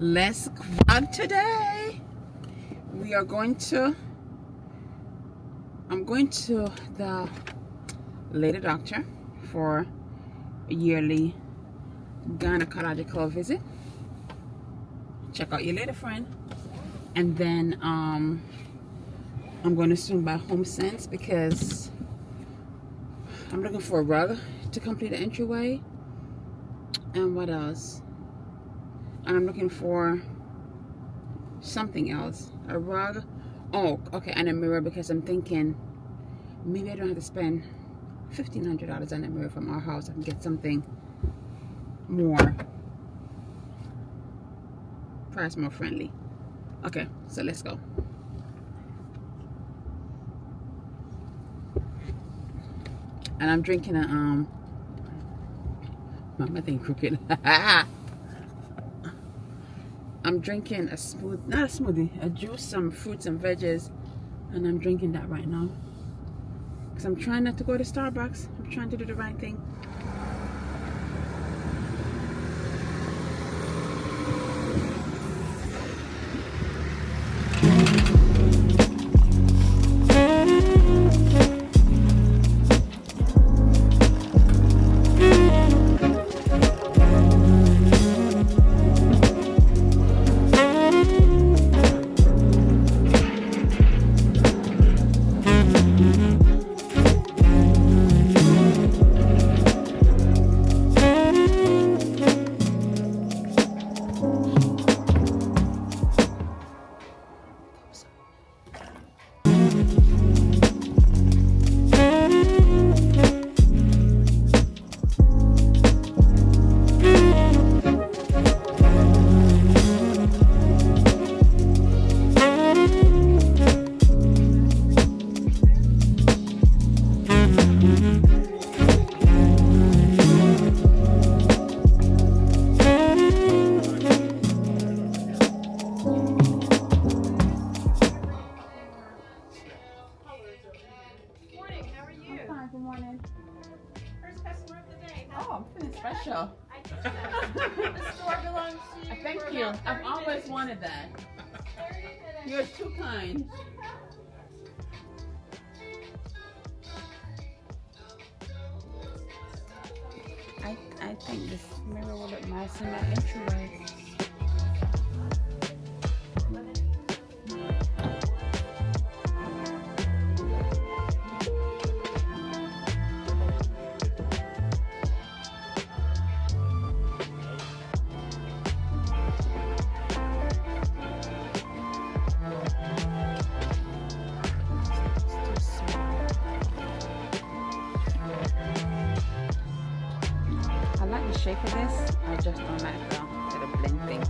Let's vlog today. We are going to, I'm going to the lady doctor for a yearly gynecological visit. Check out your lady friend. And then I'm going to swing by HomeSense because I'm looking for a rug to complete the entryway. And what else? And I'm looking for something else. A rug. Oh, okay, and a mirror because I'm thinking maybe I don't have to spend $1,500 on a mirror from our house. I can get something more price more friendly. Okay, so let's go. And I'm drinking a my thing crooked. I'm drinking a not a smoothie, a juice, some fruits and veggies, and I'm drinking that right now because I'm trying not to go to Starbucks. I'm trying to do the right thing. Good morning. First customer of the day. Oh, I'm feeling special. I think so. The store belongs to you. Thank for you. about I've 30 always minutes. wanted that. 30 minutes. You're too kind. I think this mirror will look nice in that entryway. I like the shape of this. I just don't like the little bling thing.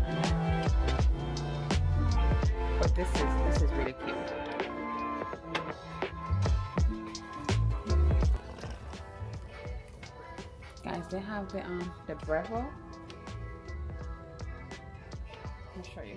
But this is really cute. Guys, they have the Breville. I'll show you.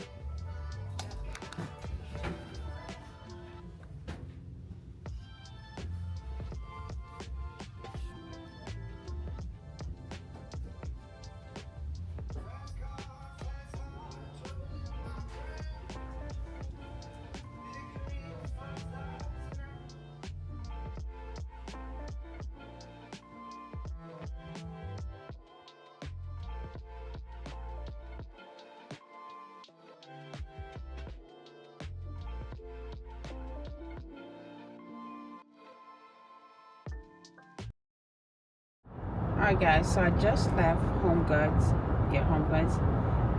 Alright guys, so I just left HomeGoods. Yeah, HomeGoods.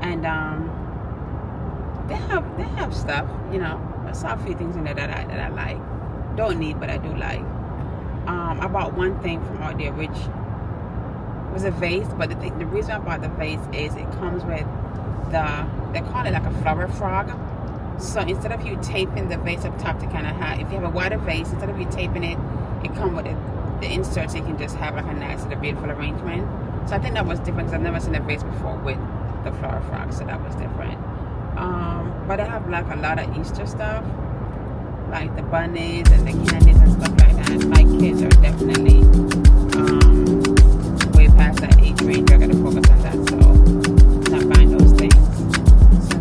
And they have stuff, you know. I saw a few things in there that I like. Don't need, but I do like. I bought one thing from out there which was a vase, but the reason I bought the vase is it comes with they call it like a flower frog. So instead of you taping the vase up top to kind of have, if you have a wider vase, instead of you taping it, it comes with the insert, so you can just have like a nice little beautiful arrangement. So I think that was different because I've never seen a vase before with the flower frog, so that was different. But I have like a lot of Easter stuff, like the bunnies and the candies and stuff like that. My kids are definitely way past that age range. I gotta focus on that, so I'm not buying those things. So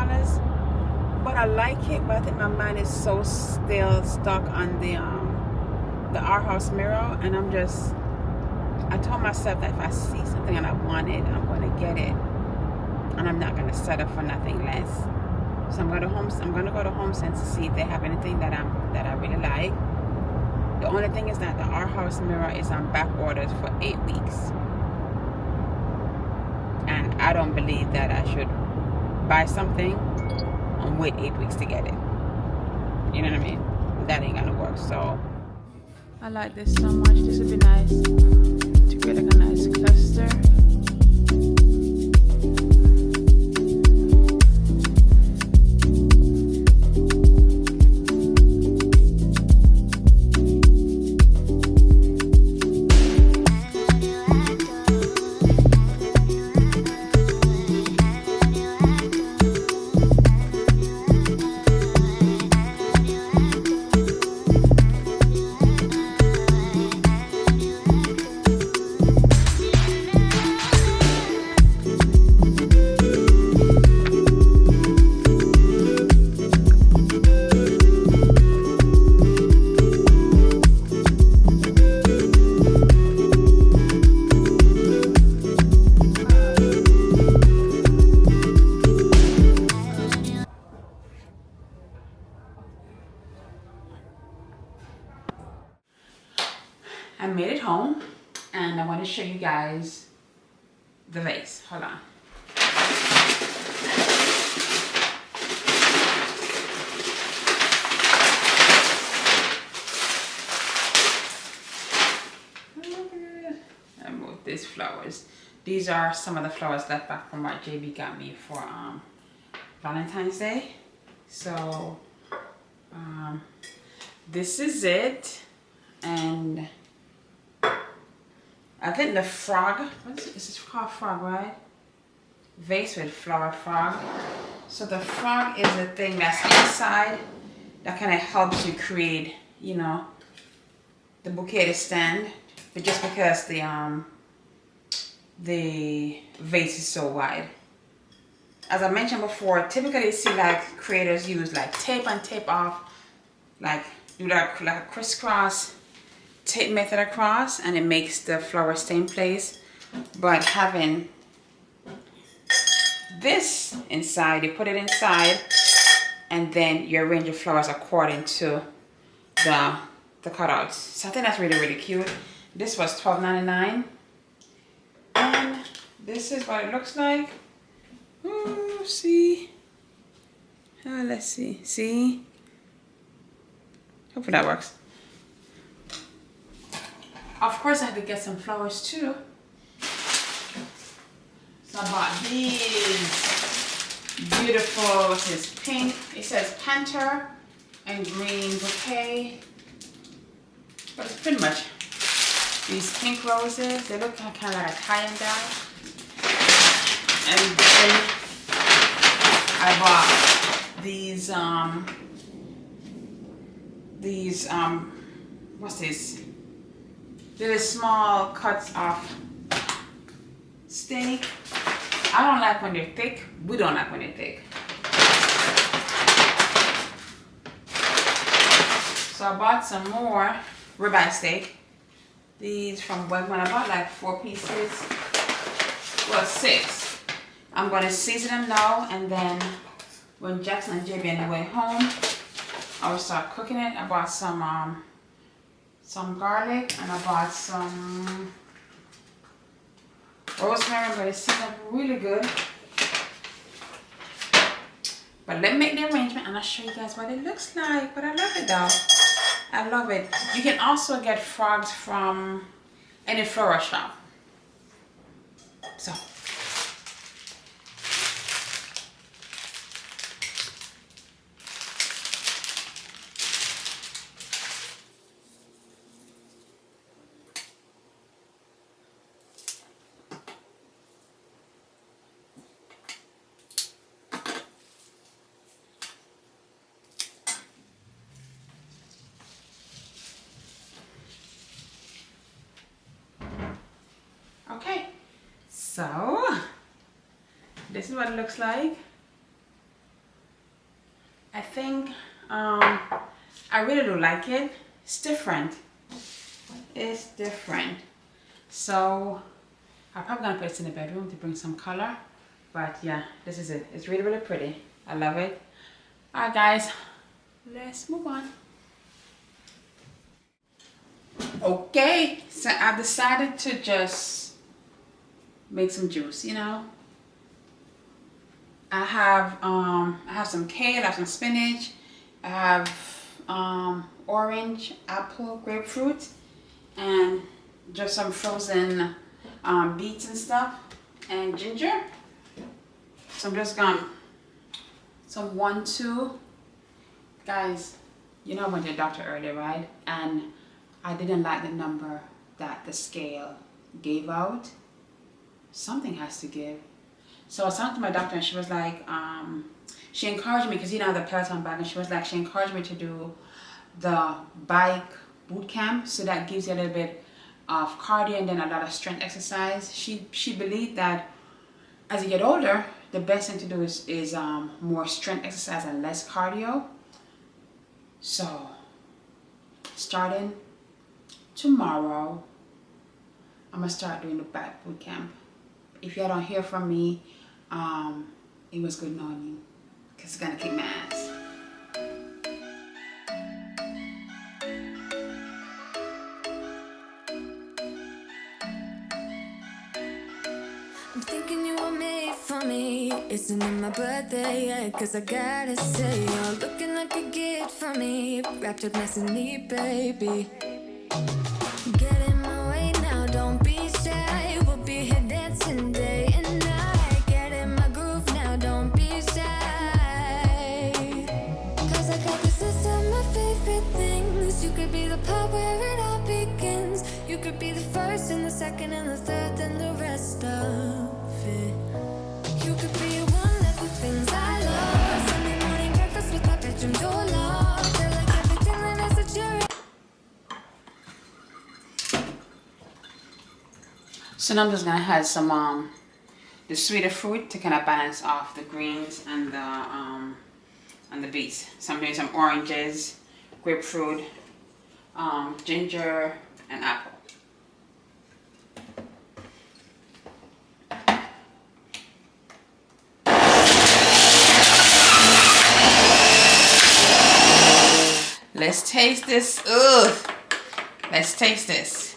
$10. But I like it, but I think my mind is so still stuck on the our house mirror, and I told myself that if I see something and I want it, I'm gonna get it, and I'm not gonna settle for nothing less. So I'm gonna go to HomeSense to see if they have anything that I really like. The only thing is that the our house mirror is on back orders for 8 weeks, and I don't believe that I should buy something and wait 8 weeks to get it. You know what I mean? That ain't gonna work. So I like this so much. This would be nice to create like a nice cluster. I made it home, and I want to show you guys the vase. Hold on. I moved these flowers. These are some of the flowers left back from what JB got me for Valentine's Day. So this is it, and I think the frog, what is it? This is called frog, right? Vase with flower frog. So the frog is the thing that's inside that kind of helps you create, you know, the bouquet to stand. But just because the vase is so wide. As I mentioned before, typically you see like creators use like tape and tape off, like do like a crisscross tape method across, and it makes the flower stay in place. But having this inside, you put it inside, and then you arrange your flowers according to the cutouts. So I think that's really, really cute. This was $12.99, and this is what it looks like. Ooh, see? Let's see. See? Hopefully that works. Of course, I had to get some flowers too. So I bought these beautiful, this is pink. It says Panther and green bouquet. But it's pretty much these pink roses. They look kind of like a tie-and-dye. And then I bought these what's this? Little small cuts of steak. I don't like when they're thick. We don't like when they're thick. So I bought some more ribeye steak. These from Wegman. I bought like 4 pieces. Well, 6. I'm going to season them now, and then when Jackson and JB are on the way home, I will start cooking it. I bought some garlic, and I bought some rosemary. I'm going to season up really good. But let me make the arrangement, and I'll show you guys what it looks like. But I love it though. I love it. You can also get frogs from any floral shop. So. Okay, so this is what it looks like. I think I really do like it. It's different. It's different. So I'm probably gonna put this in the bedroom to bring some color. But yeah, this is it. It's really, really pretty. I love it. Alright guys, let's move on. Okay, so I decided to just make some juice, you know. I have some kale, I have some spinach, I have orange, apple, grapefruit, and just some frozen beets and stuff, and ginger. So I'm just gonna some 1, 2. Guys, you know I went to the doctor earlier, right? And I didn't like the number that the scale gave out. Something has to give. So I was talking to my doctor and she was like, she encouraged me, because you know the Peloton bike, and she was like, she encouraged me to do the bike boot camp, so that gives you a little bit of cardio and then a lot of strength exercise. She believed that as you get older, the best thing to do is more strength exercise and less cardio. So starting tomorrow, I'm gonna start doing the bike boot camp. If y'all don't hear from me, it was good knowing you, because it's gonna kick my ass. I'm thinking you were made for me. Isn't it my birthday yet? Cause I gotta say, you're looking like a gift for me. Wrapped up nice and neat, baby. Get in my way now, don't be shy. We'll be here dancing day and night. Get in my groove now, don't be shy. Cause I got this list of my favorite things. You could be the part where it all begins. You could be the first and the second and the third and the rest of it. You could be one of the things I love. Sunday morning breakfast with my bedroom door locked. Feel like everything that has a cherry. So now I'm just gonna add some the sweeter fruit to kind of balance off the greens and the beets. So I'm doing some oranges, grapefruit, ginger, and apple. Let's taste this. Ugh. Let's taste this.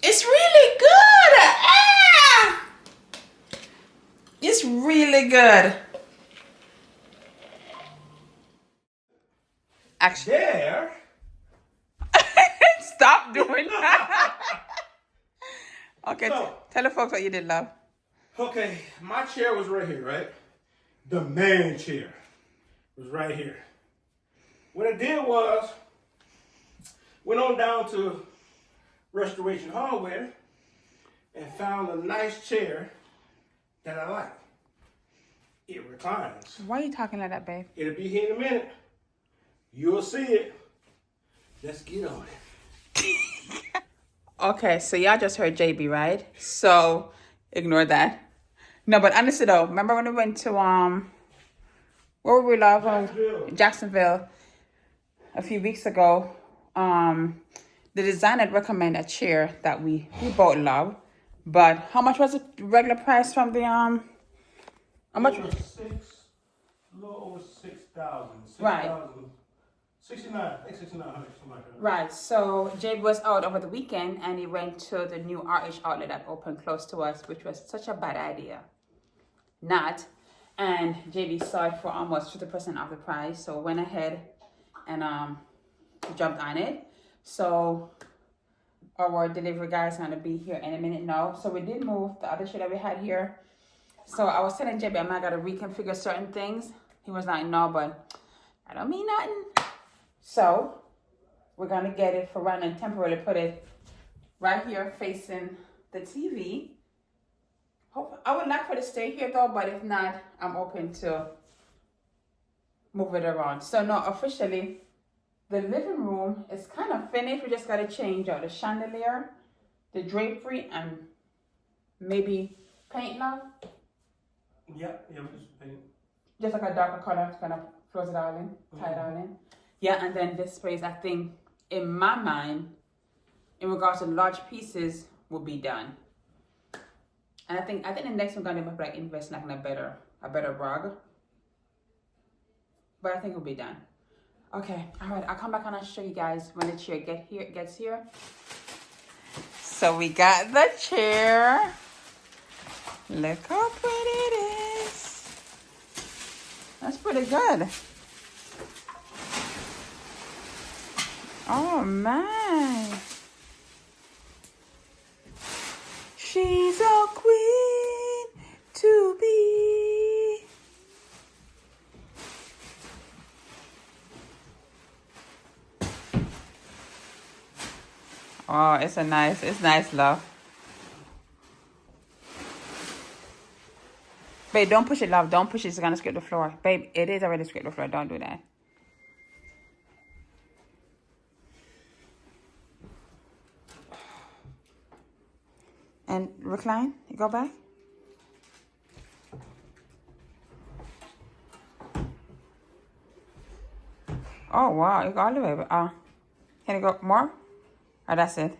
It's really good. Ah! It's really good. Actually, There. stop doing that. Okay, So- tell the folks what you did, love. Okay, my chair was right here, right? The man chair was right here. What I did was, went on down to Restoration Hardware and found a nice chair that I like. It reclines. Why are you talking like that, babe? It'll be here in a minute. You'll see it. Let's get on it. Okay, so y'all just heard JB, right? So ignore that. No, but honestly though, remember when we went to where were we, love? Jacksonville a few weeks ago. The designer recommended a chair that we both love. But how much was the regular price from the how much? A little over 6,000. Right. 69, I think 6,900, something like that. Right, so JB was out over the weekend and he went to the new RH outlet that opened close to us, which was such a bad idea. Not. And JB saw it for almost 50% off the price, so went ahead and jumped on it. So our delivery guy is gonna be here in a minute now. So we did move the other shit that we had here. So I was telling JB I might gotta reconfigure certain things. He was like, no, but I don't mean nothing. So we're gonna get it for right now and temporarily put it right here facing the TV. I would like for it to stay here though, but if not, I'm open to move it around. So no, officially, The living room is kind of finished. We just got to change out the chandelier, the drapery, and maybe paint now. Yeah, we just paint. Just like a darker color to kind of close it all in, tie it all in. Yeah, and then this space, I think, in my mind, in regards to large pieces, will be done. And I think the next one gonna be like invest like in a better rug. But I think it'll be done. Okay, all right. I'll come back and I'll show you guys when the chair gets here. So we got the chair. Look how pretty it is. That's pretty good. Oh my. She's a queen to be. Oh, it's nice, love. Babe, don't push it, love. Don't push it. It's gonna scrape the floor. Babe, it is already scraped the floor. Don't do that. And recline. You go back. Oh wow, you go all the way. Can you go more? Oh, that's it.